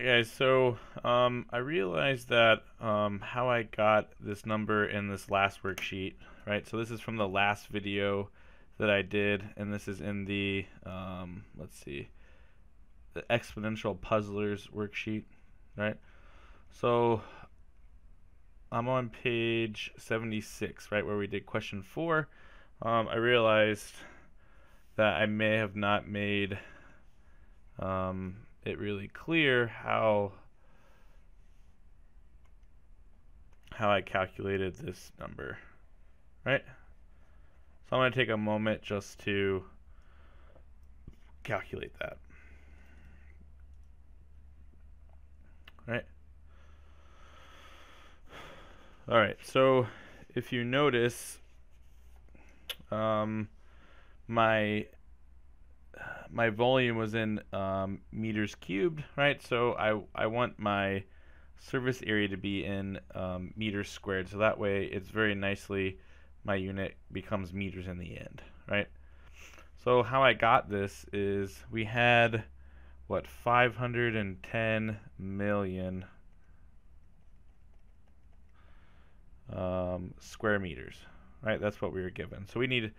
Hi guys, so I realized that how I got this number in this last worksheet, right? So this is from the last video that I did, and this is in the, let's see, the Exponential Puzzlers worksheet, right? So I'm on page 76, right, where we did question 4. I realized that I may have not made it really clear how I calculated this number, right? So I'm going to take a moment just to calculate that, right? All right, so if you notice, my volume was in meters cubed, right? So I want my surface area to be in meters squared, so that way it's very nicely my unit becomes meters in the end, right? So how I got this is we had what, 510 million square meters, right? That's what we were given. So we need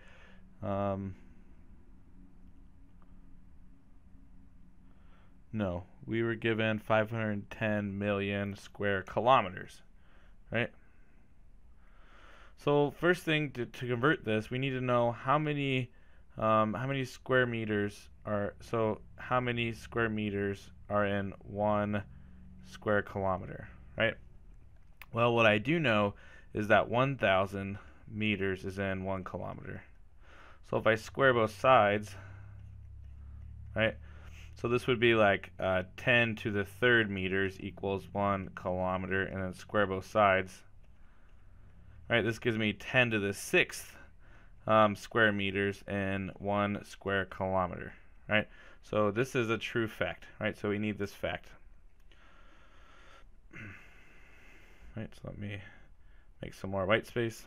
no, we were given 510 million square kilometers, right? So first thing to convert this, we need to know how many square meters are, so how many square meters are in 1 square kilometer, right? Well, what I do know is that 1,000 meters is in 1 kilometer. So if I square both sides, right? So this would be like 10 to the third meters equals 1 kilometer, and then square both sides. Right, this gives me 10 to the sixth square meters in 1 square kilometer. Right, so this is a true fact. Right, so we need this fact. Right, so let me make some more white space.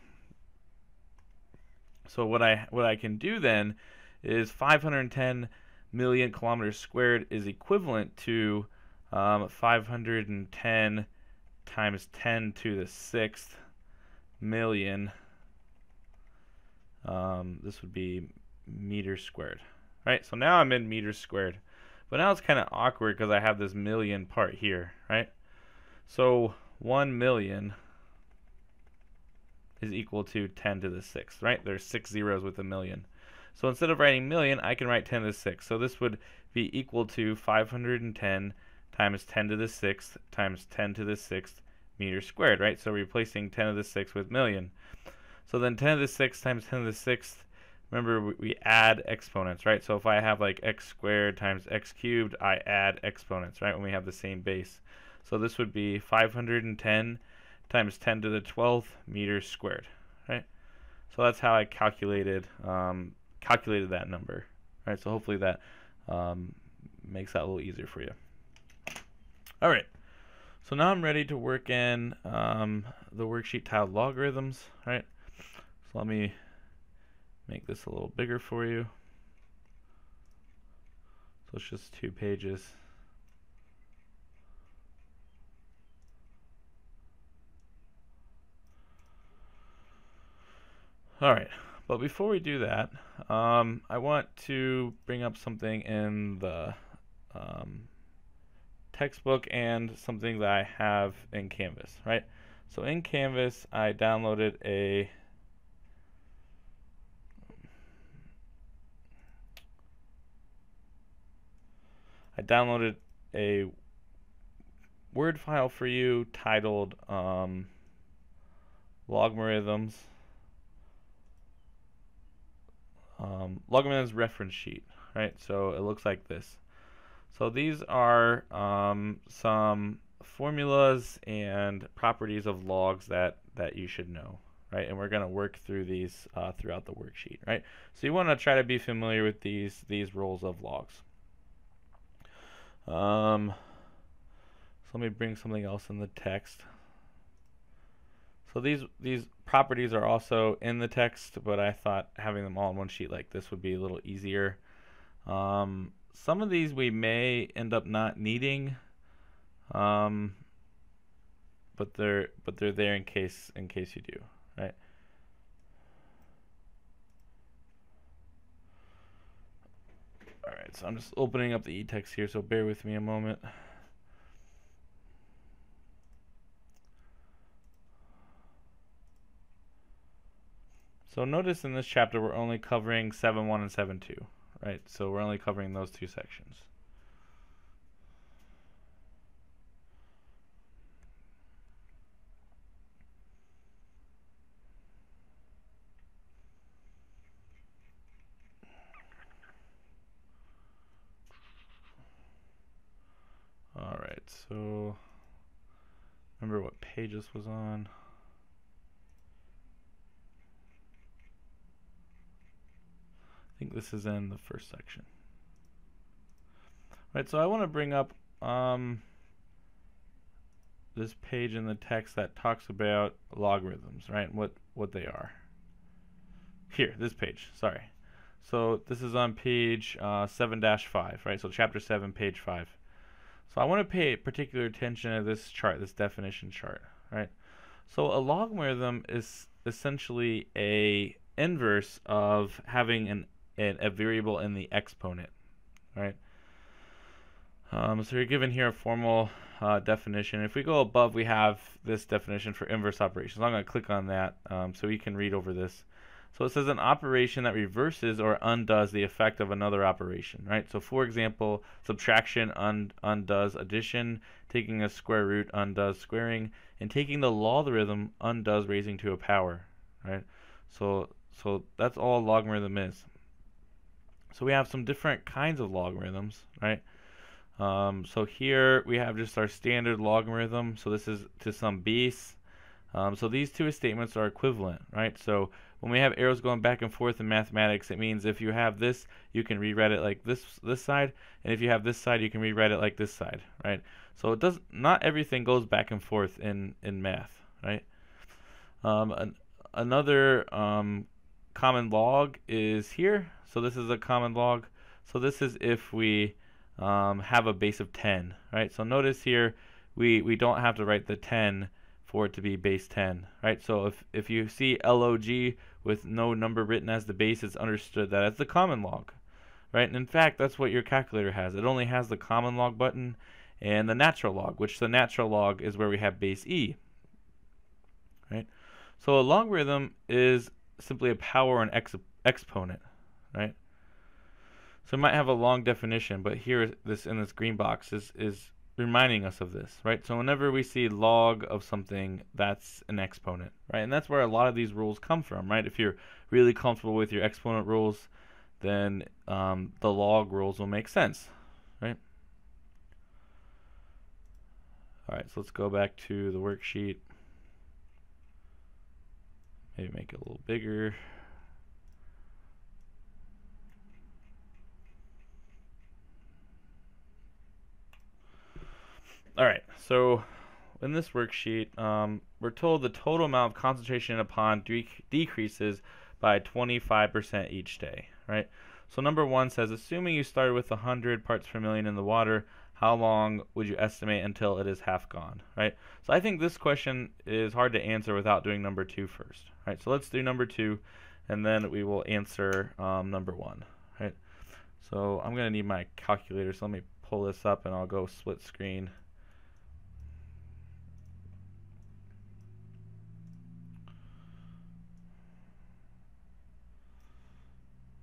So what I can do then is 510 million kilometers squared is equivalent to 510 times 10 to the sixth million. This would be meters squared, right? So now I'm in meters squared, but now it's kind of awkward because I have this million part here, right? So 1 million is equal to 10 to the sixth, right? There's 6 zeros with a million. So instead of writing million, I can write 10 to the sixth. So this would be equal to 510 times 10 to the sixth times 10 to the sixth meters squared, right? So replacing 10 to the sixth with million. So then 10 to the sixth times 10 to the sixth, remember we add exponents, right? So if I have like x squared times x cubed, I add exponents, right, when we have the same base. So this would be 510 times 10 to the 12th meters squared, right? So that's how I calculated that number, right? So hopefully that makes that a little easier for you. All right. So now I'm ready to work in the worksheet titled Logarithms, right? So let me make this a little bigger for you. So it's just 2 pages. All right, but before we do that, I want to bring up something in the textbook and something that I have in Canvas, right? So in Canvas, I downloaded a Word file for you titled Logarithms. Logarithms reference sheet, right? So it looks like this. So these are some formulas and properties of logs that you should know, right? And we're going to work through these throughout the worksheet, right? So you want to try to be familiar with these rules of logs. So let me bring something else in the text. So these properties are also in the text, but I thought having them all in one sheet like this would be a little easier. Some of these we may end up not needing But they're there in case you do, right? All right, so I'm just opening up the e-text here, so bear with me a moment. So notice in this chapter we're only covering 7.1 and 7.2, right? So we're only covering those two sections. All right, so remember what page this was on. I think this is in the first section. Right, so I want to bring up this page in the text that talks about logarithms, right? What they are. Here, this page, sorry. So this is on page 7-5, right? So chapter 7, page 5. So I want to pay particular attention to this chart, this definition chart, right? So a logarithm is essentially a inverse of having a variable in the exponent, right? So you're given here a formal definition. If we go above, we have this definition for inverse operations. I'm going to click on that so you can read over this. So it says an operation that reverses or undoes the effect of another operation, right? So for example, subtraction undoes addition, taking a square root undoes squaring, and taking the logarithm undoes raising to a power, right? So that's all a logarithm is. So we have some different kinds of logarithms, right? So here we have just our standard logarithm. So this is to some base. So these two statements are equivalent, right? So when we have arrows going back and forth in mathematics, it means if you have this, you can rewrite it like this side, and if you have this side, you can rewrite it like this side, right? So it does not everything goes back and forth in math, right? Another common log is here. So this is a common log. So this is if we have a base of 10, right? So notice here we don't have to write the 10 for it to be base 10, right? So if you see log with no number written as the base, it's understood that as the common log, right? And in fact, that's what your calculator has. It only has the common log button and the natural log, which the natural log is where we have base e, right? So a logarithm is simply a power or an exponent, right? So it might have a long definition, but here in this green box is reminding us of this, right? So whenever we see log of something, that's an exponent, right? And that's where a lot of these rules come from, right? If you're really comfortable with your exponent rules, then the log rules will make sense, right? All right, so let's go back to the worksheet. Maybe make it a little bigger. All right, so in this worksheet, we're told the total amount of concentration in a pond decreases by 25% each day, right? So number 1 says, assuming you started with 100 parts per million in the water, how long would you estimate until it is half gone, right? So I think this question is hard to answer without doing number 2 first, right? So let's do number 2, and then we will answer number 1, right? So I'm going to need my calculator, so let me pull this up and I'll go split screen.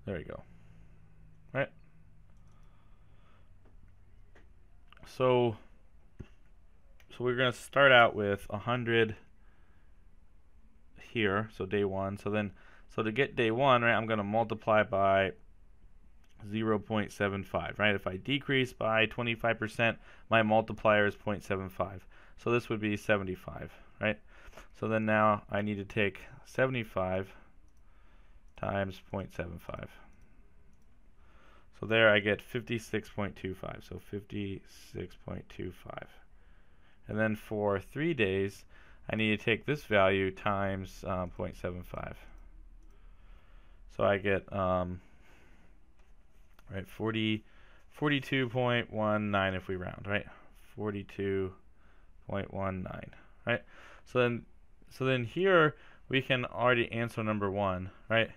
There we go. Right. So we're going to start out with 100 here, so day 1. So to get day 1, right, I'm going to multiply by 0.75, right? If I decrease by 25%, my multiplier is 0.75. So this would be 75, right? So then now I need to take 75 times 0.75. So there I get 56.25, so 56.25. And then for 3 days, I need to take this value times 0.75. So I get right 42.19 if we round, right? 42.19, right? So then here we can already answer number 1, right?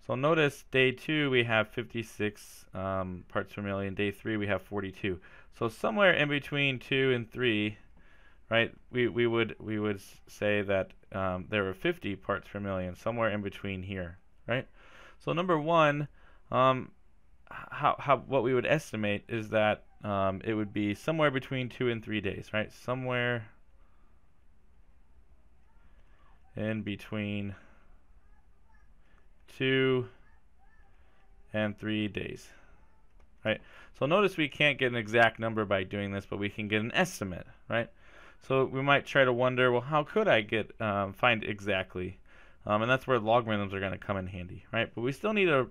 So notice day 2 we have 56 parts per million. Day 3 we have 42. So somewhere in between 2 and 3, right? We would say that there were 50 parts per million, somewhere in between here, right? So number 1, what we would estimate is that it would be somewhere between 2 and 3 days, right? Somewhere in between 2 and 3 days, right? So notice we can't get an exact number by doing this, but we can get an estimate, right? So we might try to wonder, well, how could I get find exactly? And that's where logarithms are going to come in handy, right? But we still need a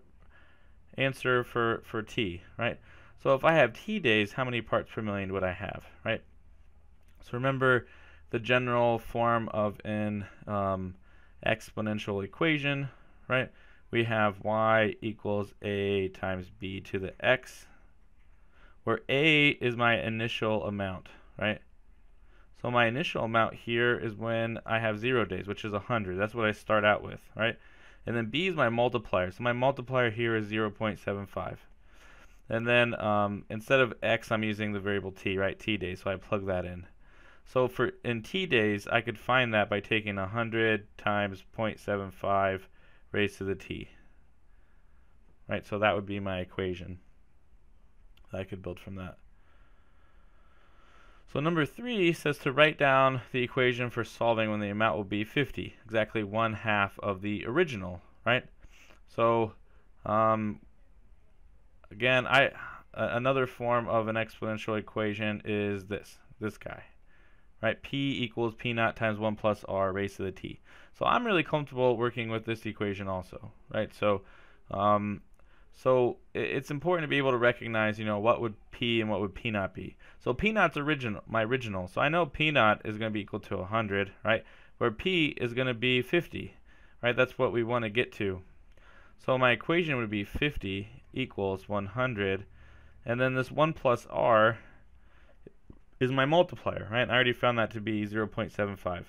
answer for t, right? So if I have t days, how many parts per million would I have, right? So remember the general form of an exponential equation, right? We have y equals a times b to the x, where a is my initial amount, right? So my initial amount here is when I have 0 days, which is 100. That's what I start out with, right? And then b is my multiplier. So my multiplier here is 0.75. And then instead of x, I'm using the variable t, right? T days, so I plug that in. So in t days, I could find that by taking 100 times 0.75 raised to the t, right? So that would be my equation that I could build from that. So number 3 says to write down the equation for solving when the amount will be 50, exactly 1/2 of the original, right? So again, another form of an exponential equation is this guy, right? P equals P naught times 1 plus R raised to the t. So I'm really comfortable working with this equation also, right? So it's important to be able to recognize, what would P and what would P naught be. So P naught's my original. So I know P naught is going to be equal to 100, right? Where P is going to be 50, right? That's what we want to get to. So my equation would be 50 equals 100, and then this 1 plus R is my multiplier, right? I already found that to be 0.75.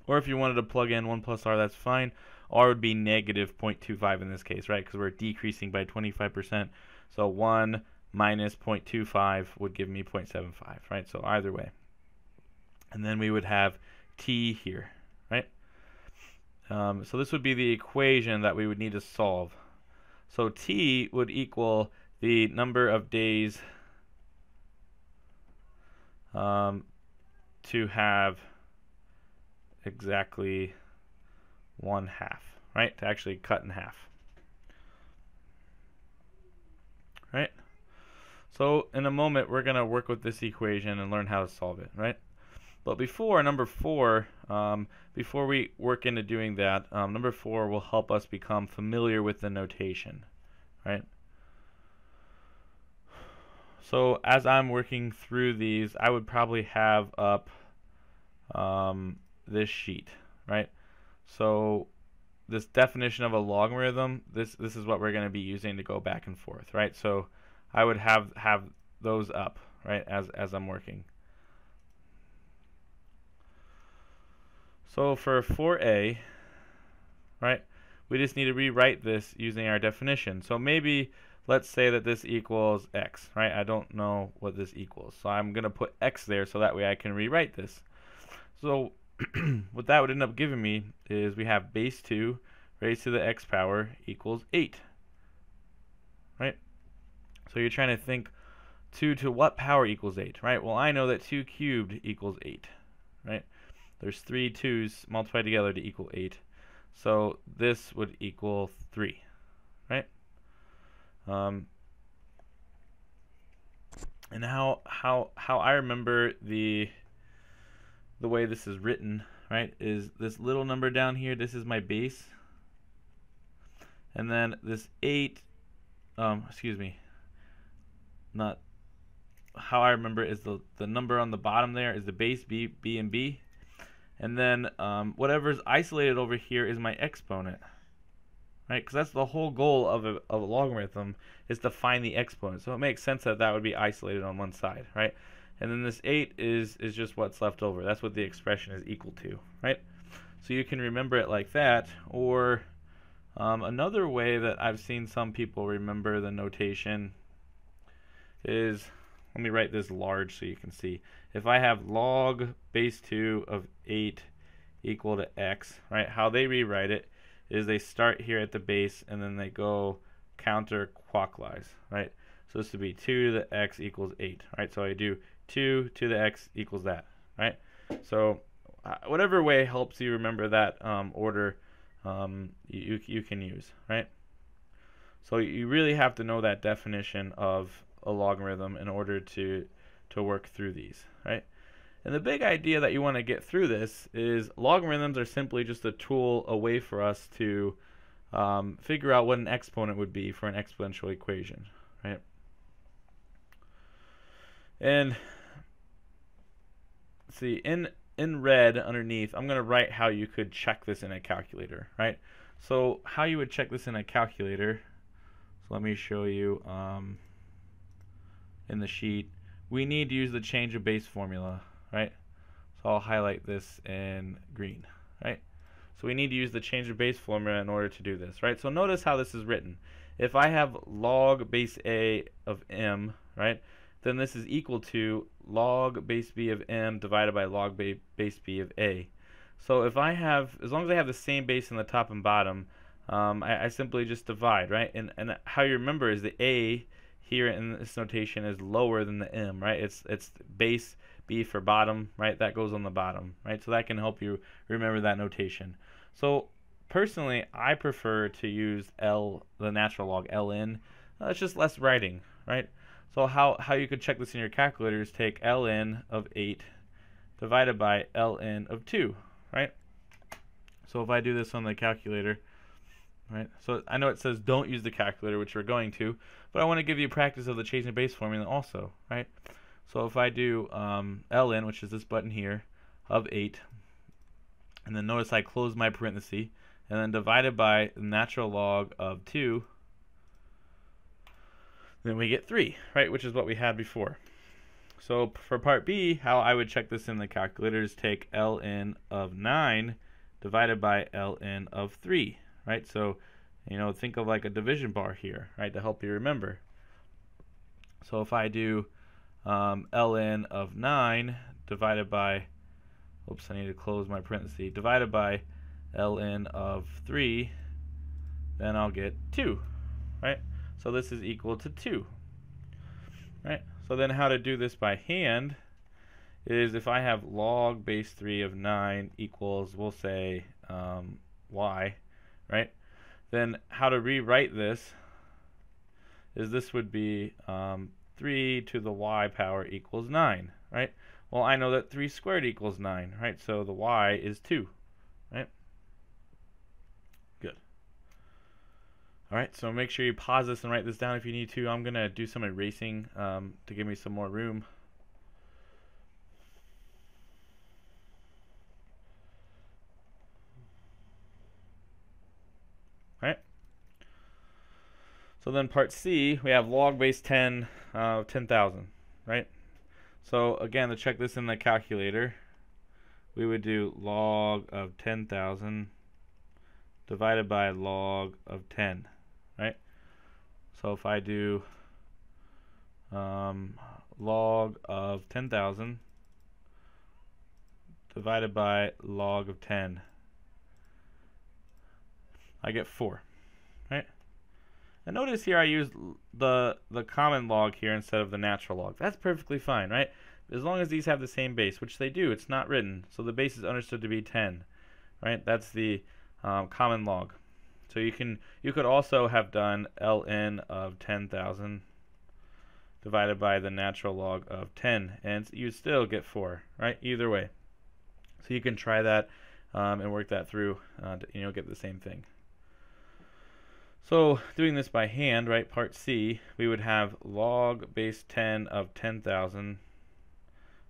Or if you wanted to plug in 1 plus R, that's fine. R would be negative 0.25 in this case, right? Because we're decreasing by 25%. So 1 minus 0.25 would give me 0.75, right? So either way. And then we would have t here, right? So this would be the equation that we would need to solve. So t would equal the number of days to have exactly 1/2, right? To actually cut in half, right? So in a moment, we're going to work with this equation and learn how to solve it, right? But before, number 4, before we work into doing that, number 4 will help us become familiar with the notation, right? So as I'm working through these, I would probably have up this sheet, right? So this definition of a logarithm, this is what we're going to be using to go back and forth, right? So I would have those up, right, as I'm working. So for 4a, right, we just need to rewrite this using our definition. So maybe let's say that this equals x, right? I don't know what this equals, so I'm going to put x there so that way I can rewrite this. So what that would end up giving me is we have base 2 raised to the x power equals 8, right? So you're trying to think 2 to what power equals 8, right? Well, I know that 2 cubed equals 8, right? There's 3 2's multiplied together to equal 8. So this would equal 3, right? And how I remember the way this is written, right, is this little number down here, this is my base. And then this 8, not how I remember is the number on the bottom there is the base b and b. And then whatever's isolated over here is my exponent, right? Because that's the whole goal of a logarithm, is to find the exponent. So it makes sense that that would be isolated on one side, right? And then this 8 is just what's left over. That's what the expression is equal to, right? So you can remember it like that. Or another way that I've seen some people remember the notation is, let me write this large so you can see. If I have log base 2 of 8 equal to x, right? How they rewrite it is they start here at the base and then they go counterclockwise, right? So this would be 2 to the x equals 8, right? So I do 2 to the x equals that, right? So whatever way helps you remember that order, you can use, right? So you really have to know that definition of a logarithm in order to work through these, right? And the big idea that you want to get through this is logarithms are simply just a tool, a way for us to figure out what an exponent would be for an exponential equation, right? And see, in red underneath, I'm going to write how you could check this in a calculator, right? So how you would check this in a calculator, so let me show you in the sheet. We need to use the change of base formula, right? So I'll highlight this in green, right? So we need to use the change of base formula in order to do this, right? So notice how this is written. If I have log base a of m, right, then this is equal to log base b of m divided by log base b of a. So if I have, as long as I have the same base in the top and bottom, I simply just divide, right? And how you remember is the a here in this notation is lower than the m, right? It's base b for bottom, right? That goes on the bottom, right? So that can help you remember that notation. So personally, I prefer to use L, the natural log, ln. It's just less writing, right? So how you could check this in your calculator is take ln of 8 divided by ln of 2, right? So if I do this on the calculator, right? So I know it says don't use the calculator, which we're going to, but I want to give you practice of the change in base formula also, right? So if I do ln, which is this button here, of 8, and then notice I close my parenthesis, and then divided by the natural log of 2, then we get 3, right, which is what we had before. So for part B, how I would check this in the calculator is take ln of 9 divided by ln of 3, right? So, you know, think of like a division bar here, right, to help you remember. So if I do ln of 9 divided by, oops, I need to close my parenthesis, divided by ln of 3, then I'll get 2, right? So this is equal to 2, right? So then how to do this by hand is if I have log base 3 of 9 equals, we'll say, y, right? Then how to rewrite this is this would be 3 to the y power equals 9, right? Well, I know that 3 squared equals 9, right? So the y is 2, right? Good. All right, so make sure you pause this and write this down if you need to. I'm going to do some erasing to give me some more room. All right. So then part C, we have log base 10 of 10,000, right? So again, to check this in the calculator, we would do log of 10,000 divided by log of 10, right? So if I do log of 10,000 divided by log of 10, I get 4, right? And notice here I used the common log here instead of the natural log. That's perfectly fine, right? As long as these have the same base, which they do. It's not written, so the base is understood to be 10, right? That's the common log. So you could also have done ln of 10,000 divided by the natural log of 10, and you still get 4, right? Either way. So you can try that and work that through to get the same thing. So doing this by hand, right, part C, we would have log base 10 of 10,000,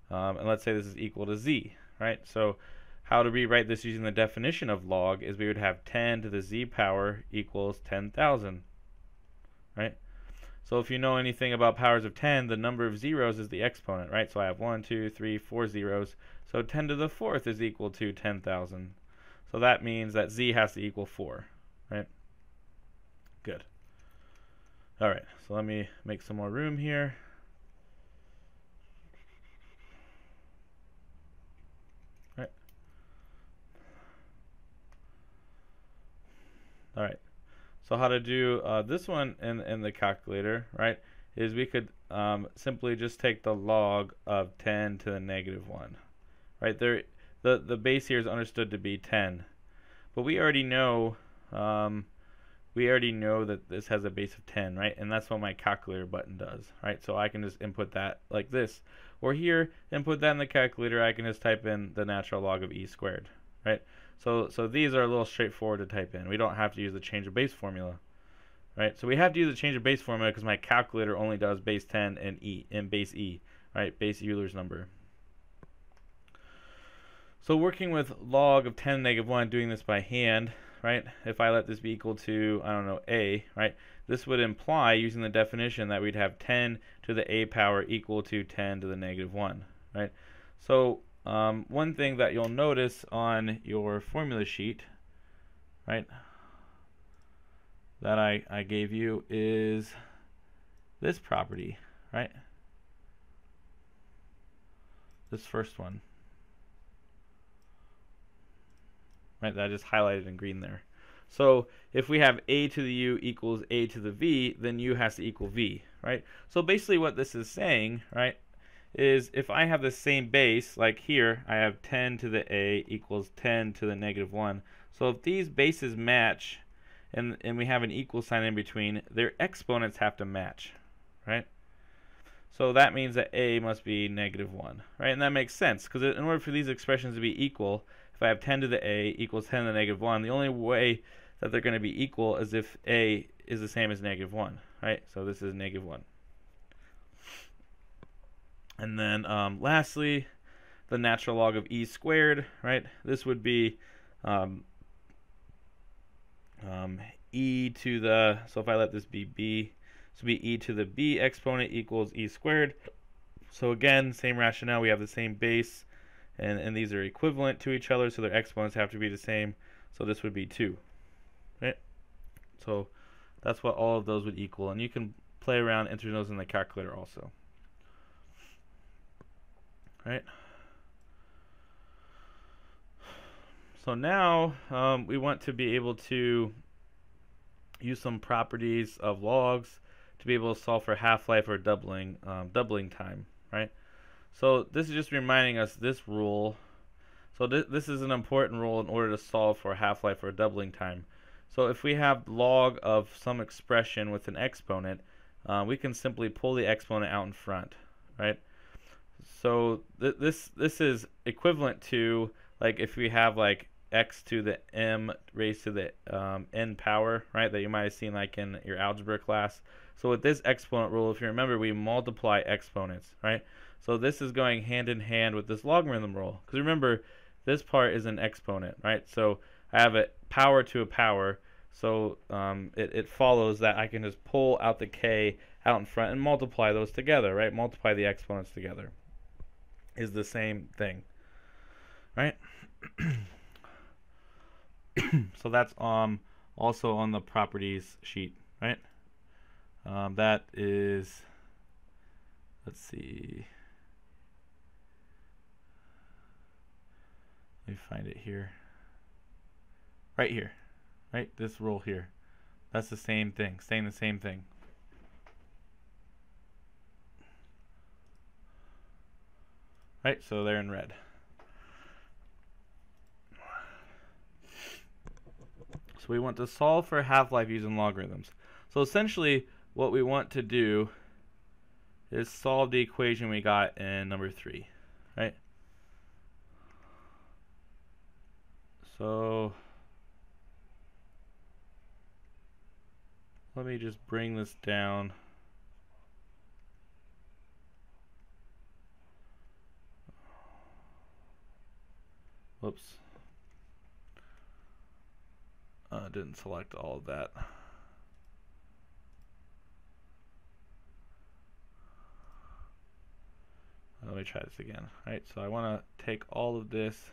and let's say this is equal to z, right? So how to rewrite this using the definition of log is we would have 10 to the z power equals 10,000, right? So if you know anything about powers of 10, the number of zeros is the exponent, right? So I have 1, 2, 3, 4 zeros. So 10 to the fourth is equal to 10,000. So that means that z has to equal 4, right? Good. All right, so let me make some more room here. Right. All right. So how to do this one in the calculator, right, is we could simply just take the log of 10 to the negative 1. Right there, the base here is understood to be 10, but we already know that this has a base of 10, right? And that's what my calculator button does, right? So I can just input that like this, or here, input that in the calculator. I can just type in the natural log of e squared, right? So these are a little straightforward to type in. We don't have to use the change of base formula, right? So we have to use the change of base formula because my calculator only does base 10 and base e, right? Base Euler's number. So working with log of 10 to the negative 1, doing this by hand, right? If I let this be equal to, I don't know, a, right? This would imply, using the definition, that we'd have 10 to the a power equal to 10 to the negative 1, right? So one thing that you'll notice on your formula sheet, right, that I gave you is this property, right? This first one. Right, that I just highlighted in green there. So if we have a to the u equals a to the v, then u has to equal v, right? So basically what this is saying, right, is if I have the same base, like here, I have 10 to the a equals 10 to the negative 1. So if these bases match and we have an equal sign in between, their exponents have to match, right? So that means that a must be negative 1, right? And that makes sense, because in order for these expressions to be equal, if I have 10 to the a equals 10 to the negative 1, the only way that they're going to be equal is if a is the same as negative 1, right? So this is negative 1. And then lastly, the natural log of e squared, right? This would be e to the, so if I let this be b, this would be e to the b exponent equals e squared. So again, same rationale, we have the same base, and these are equivalent to each other, so their exponents have to be the same. So this would be 2, right? So that's what all of those would equal, and you can play around entering those in the calculator also, right? So now we want to be able to use some properties of logs to be able to solve for half-life or doubling time, right? So this is just reminding us this rule. So this is an important rule in order to solve for half-life or doubling time. So if we have log of some expression with an exponent, we can simply pull the exponent out in front, right? So this is equivalent to, like, if we have like x to the m raised to the n power, right, that you might have seen like in your algebra class. So with this exponent rule, if you remember, we multiply exponents, right? So this is going hand in hand with this logarithm rule, because remember, this part is an exponent, right? So I have a power to a power, so it follows that I can just pull out the k out in front and multiply those together, right? Multiply the exponents together is the same thing, right? So that's also on the properties sheet, right? That is, let's see, let me find it here. Right here, right? This rule here. That's the same thing, saying the same thing. Right, so they're in red. So we want to solve for half-life using logarithms. So essentially what we want to do is solve the equation we got in number 3, right? So let me just bring this down. whoops. Didn't select all of that. Let me try this again. All right, so I want to take all of this.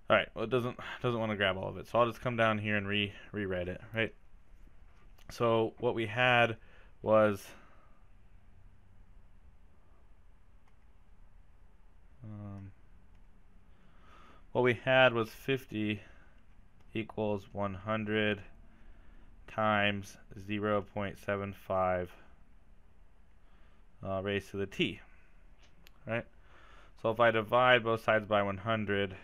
All right, well, it doesn't want to grab all of it, so I'll just come down here and rewrite it, right? So what we had was what we had was 50 equals 100 times 0.75 raised to the t, right? So if I divide both sides by 100,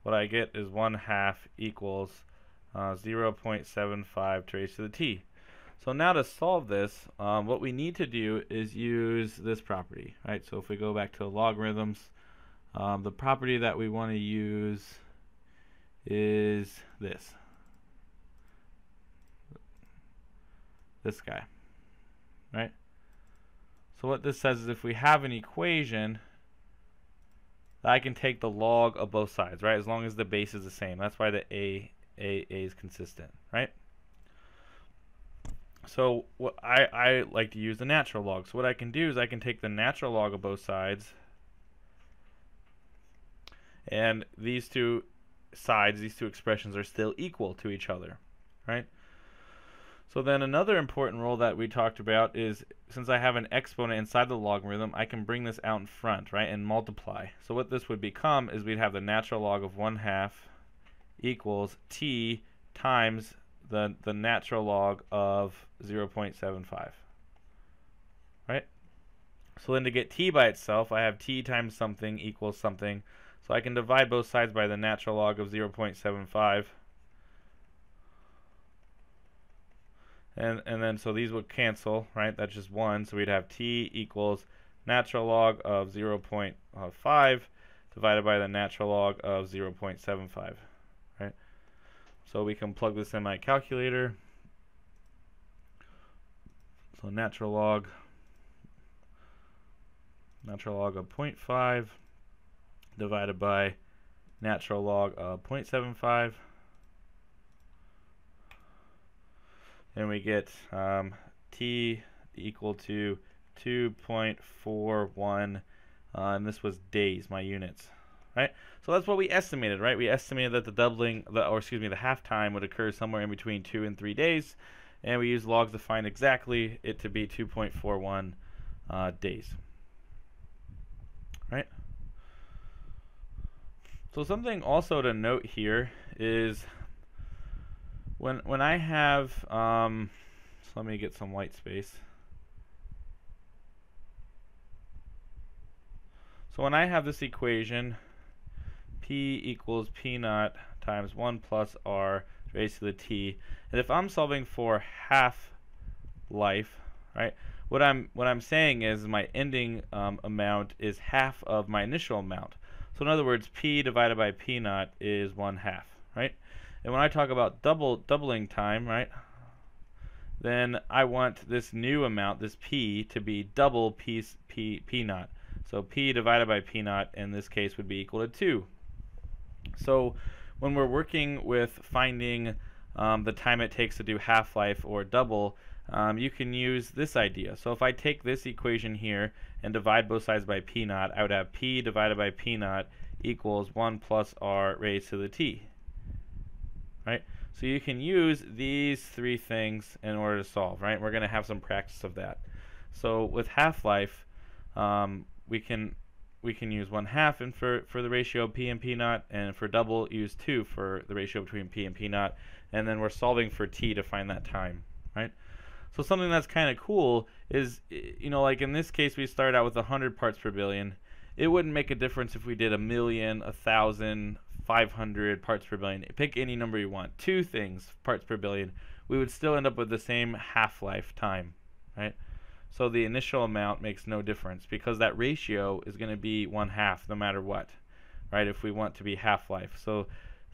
what I get is 1/2 equals 0.75 to raised to the t. So now to solve this, what we need to do is use this property, right? So if we go back to logarithms, the property that we want to use is this guy, right? So what this says is if we have an equation, I can take the log of both sides, right? As long as the base is the same. That's why the a is consistent, right? So what I like to use the natural log. So what I can do is I can take the natural log of both sides, and these two sides, these two expressions are still equal to each other, right? So then another important rule that we talked about is since I have an exponent inside the logarithm, I can bring this out in front, right, and multiply. So what this would become is we'd have the natural log of 1/2 equals t times the natural log of 0.75, right? So then to get t by itself, I have t times something equals something. So I can divide both sides by the natural log of 0.75. And then so these would cancel, right? That's just 1. So we'd have t equals natural log of 0.5 divided by the natural log of 0.75, right? So we can plug this in my calculator. So natural log of 0.5 divided by natural log of 0.75. And we get t equal to 2.41, and this was days, my units, right? So that's what we estimated, right? We estimated that the the half time would occur somewhere in between 2 and 3 days, and we used logs to find exactly it to be 2.41 days, right? So something also to note here is when I have, so let me get some white space. So when I have this equation, p equals p naught times 1 plus r raised to the t, and if I'm solving for half life, right, what I'm saying is my ending amount is half of my initial amount. So in other words, p divided by p naught is 1/2, right? And when I talk about doubling time, right, then I want this new amount, this p, to be double p naught. So p divided by p naught in this case would be equal to 2. So when we're working with finding the time it takes to do half-life or double, you can use this idea. So if I take this equation here and divide both sides by p naught, I would have p divided by p naught equals 1 plus r raised to the t. Right? So you can use these three things in order to solve, right? We're going to have some practice of that. So with half-life, we can use 1/2 and for the ratio of p and p naught, and for double use 2 for the ratio between p and p naught, and then we're solving for t to find that time, right? So something that's kind of cool is, you know, like in this case we started out with 100 parts per billion. It wouldn't make a difference if we did 1,000,000, 1,000, 500 parts per billion. Pick any number you want. 2 things parts per billion. We would still end up with the same half-life time, right? So the initial amount makes no difference because that ratio is going to be 1/2 no matter what, right? If we want to be half-life. So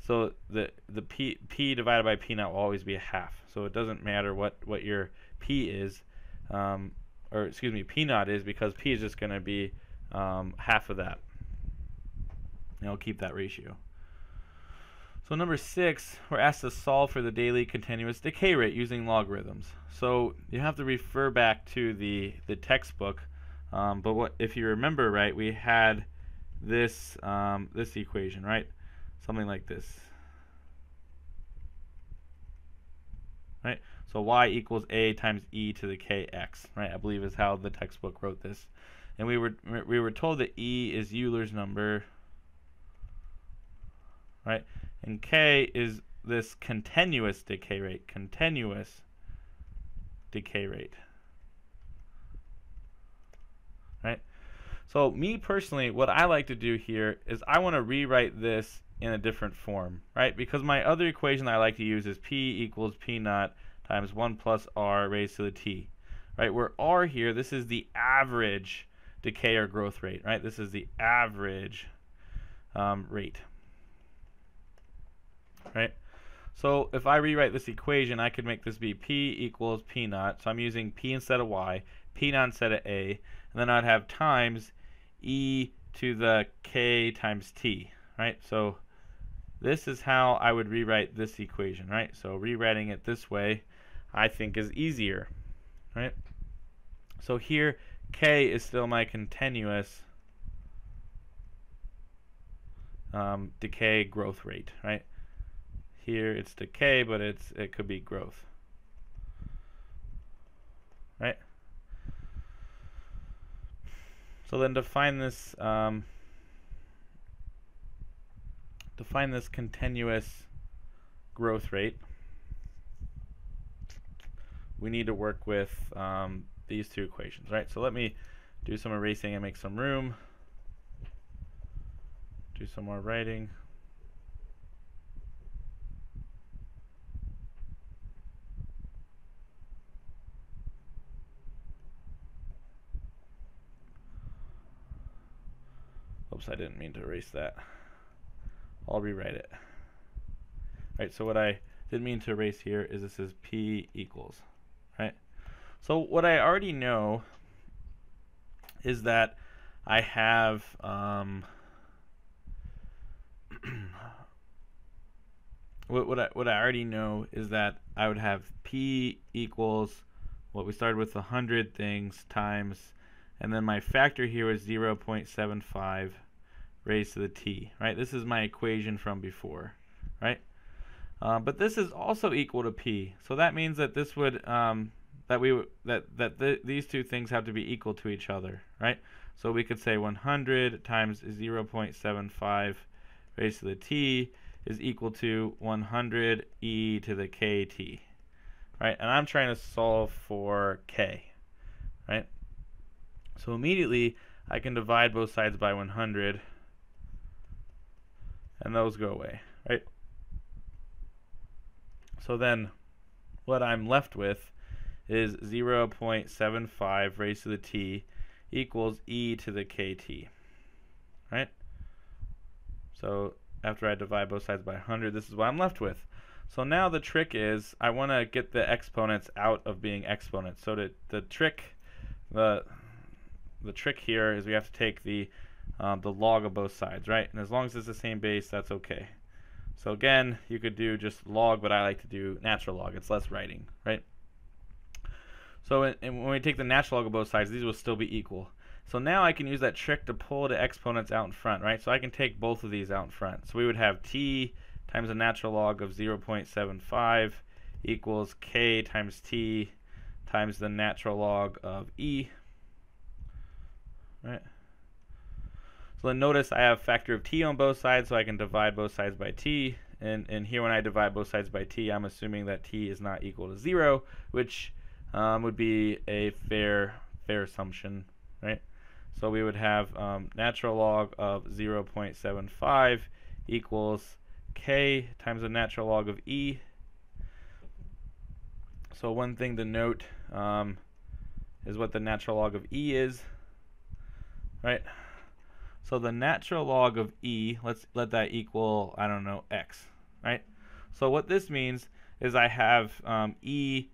So the p divided by p naught will always be a half. So it doesn't matter what your p is, or excuse me, p naught is, because p is just going to be half of that. And I'll keep that ratio. So number 6, we're asked to solve for the daily continuous decay rate using logarithms. So you have to refer back to the textbook. But what if you remember right, we had this this equation, right? Something like this, right? So y equals a times e to the kx, right? I believe is how the textbook wrote this. And we were told that e is Euler's number, right? And k is this continuous decay rate, right? So me personally, what I like to do here is I want to rewrite this in a different form, right? Because my other equation that I like to use is p equals p naught times 1 plus r raised to the t, right? Where r here, this is the average decay or growth rate, right? This is the average rate, right? So if I rewrite this equation, I could make this be p equals p naught. So I'm using p instead of y, p naught instead of a, and then I'd have times e to the k times t, right? So this is how I would rewrite this equation, right? So rewriting it this way, I think, is easier, right? So here, k is still my continuous decay growth rate, right? Here it's decay, but it could be growth, right? So then define this continuous growth rate. We need to work with these two equations, right? So let me do some erasing and make some room. Do some more writing. Oops, I didn't mean to erase that. I'll rewrite it. Right, so what I didn't mean to erase here is this is p equals, right? So what I already know is that I have what I already know is that I would have p equals what we started with 100 things times, and then my factor here is 0.75 raised to the t, right? This is my equation from before, right? But this is also equal to p, so that means that this would these two things have to be equal to each other, right? So we could say 100 times 0.75 raised to the t is equal to 100 e to the kt, right? And I'm trying to solve for k, right? So immediately I can divide both sides by 100, and those go away, right? So then what I'm left with is 0.75 raised to the t equals e to the kt, right? So after I divide both sides by 100, this is what I'm left with. So now the trick is I want to get the exponents out of being exponents. So the trick here is we have to take the log of both sides, right? And as long as it's the same base, that's okay. So again, you could do just log, but I like to do natural log. It's less writing, right? So when we take the natural log of both sides, these will still be equal. So now I can use that trick to pull the exponents out in front, right? So I can take both of these out in front. So we would have t times the natural log of 0.75 equals k times t times the natural log of e, right? So then notice I have factor of t on both sides, so I can divide both sides by t. And here when I divide both sides by t, I'm assuming that t is not equal to 0, which would be a fair assumption, right? So we would have natural log of 0.75 equals k times the natural log of e. So one thing to note is what the natural log of e is, right? So the natural log of e, let that equal, I don't know, x, right? So what this means is I have e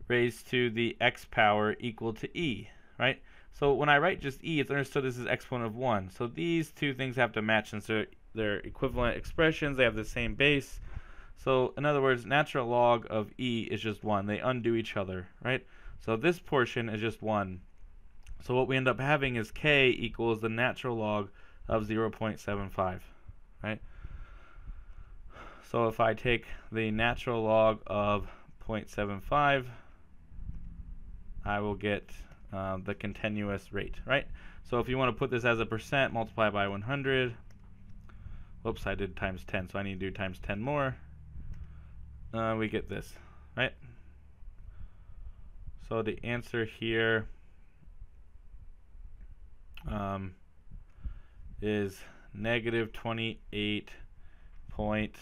raised to the x power equal to e, right? So when I write just e, it's understood this is exponent of 1. So these two things have to match since they're equivalent expressions. They have the same base. So in other words, natural log of e is just 1. They undo each other, right? So this portion is just 1. So what we end up having is k equals the natural log of 0.75, right? So if I take the natural log of 0.75, I will get the continuous rate, right? So if you want to put this as a percent, multiply by 100. Whoops, I did times 10, so I need to do times 10 more. We get this, right? So the answer here is negative 28 point,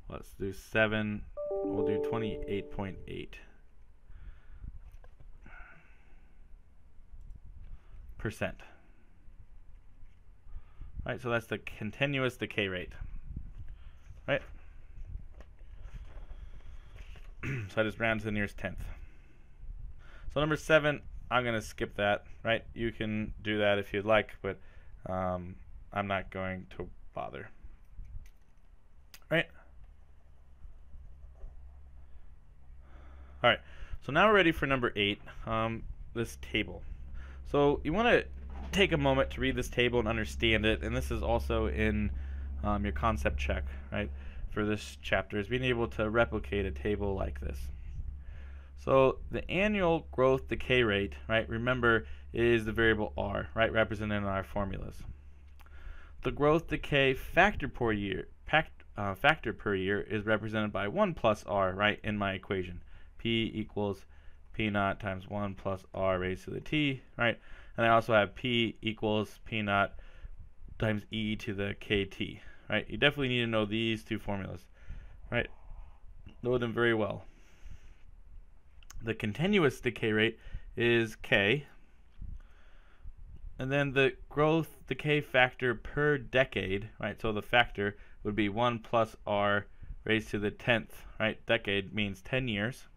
let's do 7, we'll do 28.8%. Right, so that's the continuous decay rate, right? So I just round to the nearest tenth. So number 7, I'm going to skip that, right? You can do that if you'd like, but I'm not going to bother, right? All right, so now we're ready for number 8, this table. So you want to take a moment to read this table and understand it, and this is also in your concept check, right, for this chapter, is being able to replicate a table like this. So the annual growth decay rate, right, remember, is the variable r, right, represented in our formulas. The growth decay factor per year is represented by 1 plus r, right, in my equation. P equals P naught times 1 plus r raised to the t, right? And I also have P equals P naught times e to the kt, right? You definitely need to know these two formulas, right? Know them very well. The continuous decay rate is k. And then the growth decay factor per decade, right? So the factor would be 1 plus r raised to the 10th, right? Decade means 10 years.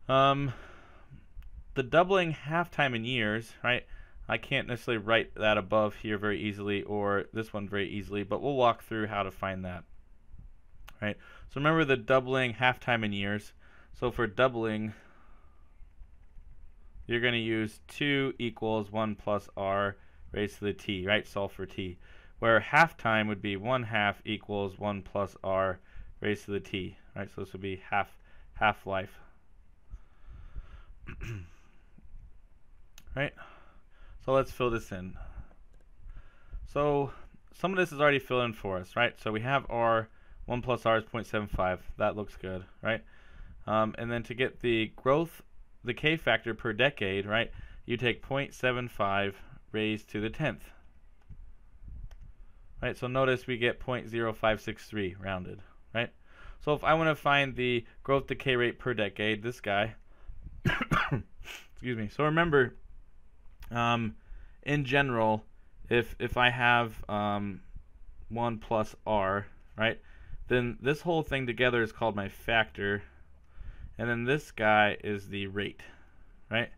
The doubling half time in years, right? I can't necessarily write that above here very easily, or this one very easily, but we'll walk through how to find that, right? So remember the doubling half time in years. So for doubling, you're going to use 2 equals 1 plus r raised to the t, right? Solve for t. Where half time would be 1/2 equals 1 plus r raised to the t, right? So this would be half-life. Right? So let's fill this in. So some of this is already filled in for us, right? So we have r, 1 plus r is 0.75. That looks good, right? And then to get the growth decay factor per decade, right, you take 0.75 raised to the 10th. Right? So notice we get 0.0563 rounded, right? So if I want to find the growth decay rate per decade, this guy, excuse me. So remember, in general, if I have 1 plus r, right, then this whole thing together is called my factor, and then this guy is the rate, right?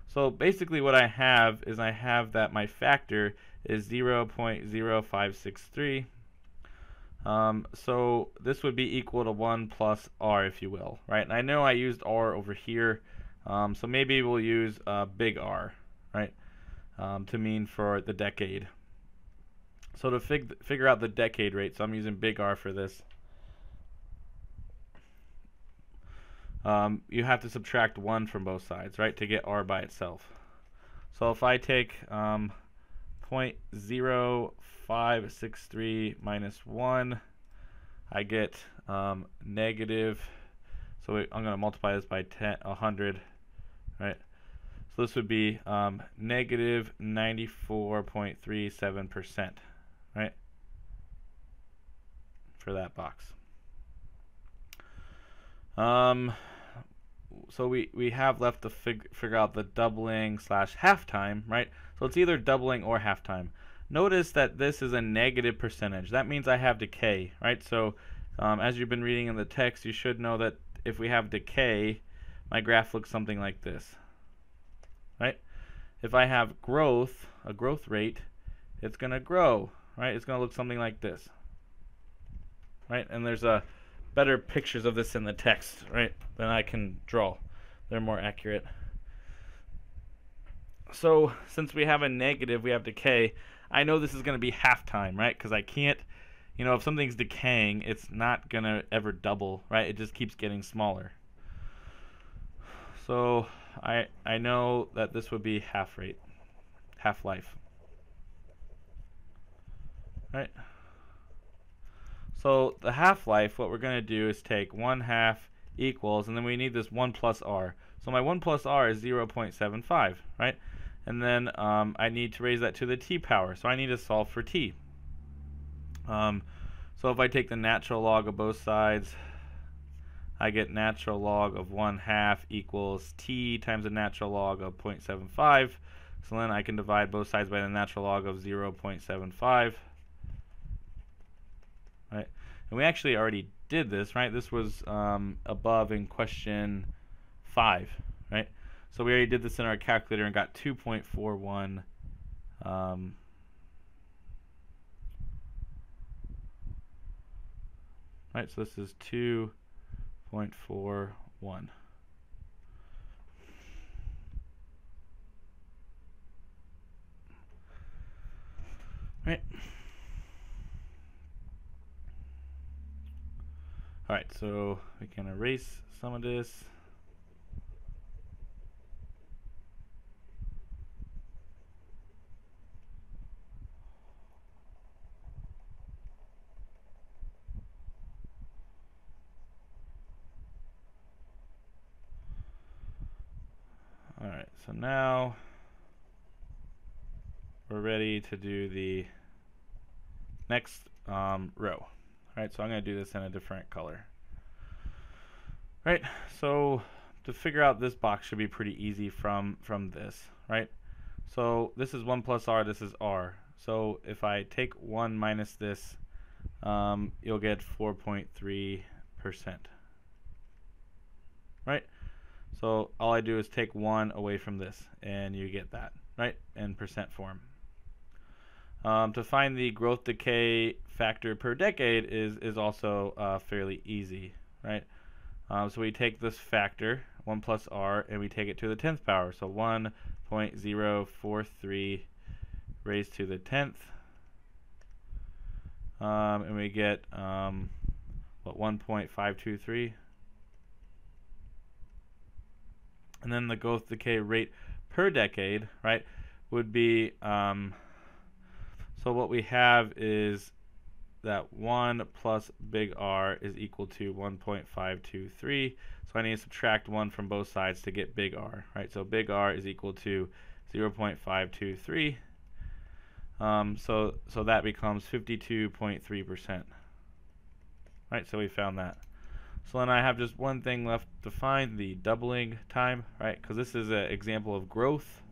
So basically what I have is I have that my factor is 0.0563. So this would be equal to 1 plus r, if you will, right? And I know I used r over here, so maybe we'll use big R, right, to mean for the decade. So to figure out the decade rate, so I'm using big R for this, you have to subtract 1 from both sides, right, to get R by itself. So if I take 0.0563 minus 1, I get negative, so I'm going to multiply this by 100, right? So this would be negative 94.37%, right, for that box. So we have left to figure out the doubling slash halftime, right? So it's either doubling or halftime. notice that this is a negative percentage. That means I have decay, right? So as you've been reading in the text, you should know that if we have decay, my graph looks something like this, right? If I have growth, a growth rate, it's going to grow, right? It's going to look something like this, right? And there's better pictures of this in the text, right, than I can draw. They're more accurate. So since we have a negative, we have decay, I know this is going to be half time, right? Because I can't, if something's decaying, it's not going to ever double, right? It just keeps getting smaller. So I know that this would be half-life, right? So the half-life, what we're going to do is take 1/2 equals, and then we need this 1 plus r. So my 1 plus r is 0.75, right? And then I need to raise that to the t power, so I need to solve for t. So if I take the natural log of both sides, I get natural log of 1/2 equals t times the natural log of 0.75. So then I can divide both sides by the natural log of 0.75. Right? And we actually already did this, right? This was above in question 5, right? So we already did this in our calculator and got 2.41. Right, so this is 2.41. Right. All right, so we can erase some of this. All right, so now we're ready to do the next row. All right, so I'm going to do this in a different color. Right, so to figure out this box should be pretty easy from this, right? So this is 1 plus r, this is r. So if I take 1 minus this, you'll get 4.3%. Right? So all I do is take 1 away from this, and you get that, right, in percent form. To find the growth decay factor per decade is also fairly easy, right? So we take this factor, 1 plus r, and we take it to the 10th power. So 1.043 raised to the 10th. And we get, 1.523. And then the growth decay rate per decade, right, would be, so what we have is that 1 plus big R is equal to 1.523. So I need to subtract 1 from both sides to get big R, right? So big R is equal to 0.523. So that becomes 52.3%. Right, so we found that. So then I have just one thing left to find, the doubling time, right? Because this is an example of growth.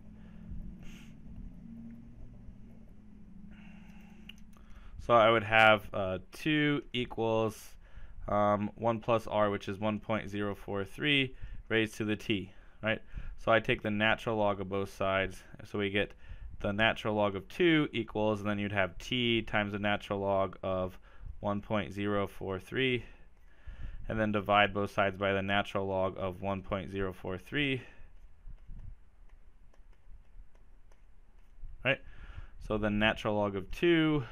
So I would have 2 equals 1 plus r, which is 1.043 raised to the t, right? So I take the natural log of both sides. So we get the natural log of 2 equals, and then you'd have t times the natural log of 1.043. And then divide both sides by the natural log of 1.043. Right? So the natural log of 2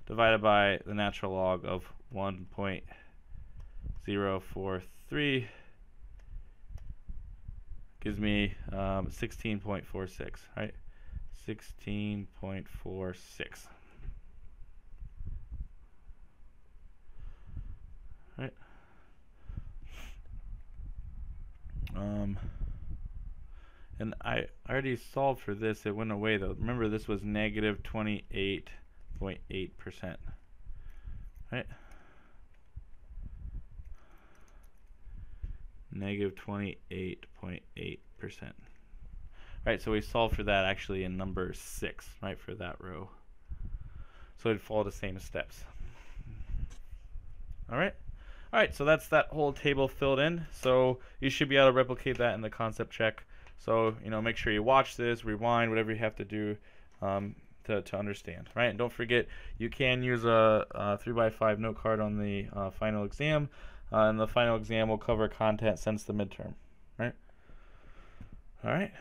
divided by the natural log of 1.043 gives me 16.46, right? 16.46. Right? And I already solved for this. It went away though. Remember, this was negative 28.8%. Right? Negative 28.8%. Right, so we solved for that actually in number 6, right, for that row. so it'd follow the same steps. All right. All right, so that's that whole table filled in. So you should be able to replicate that in the concept check. So, make sure you watch this, rewind, whatever you have to do to understand, right? And don't forget, you can use a 3x5 note card on the final exam, and the final exam will cover content since the midterm, right? All right.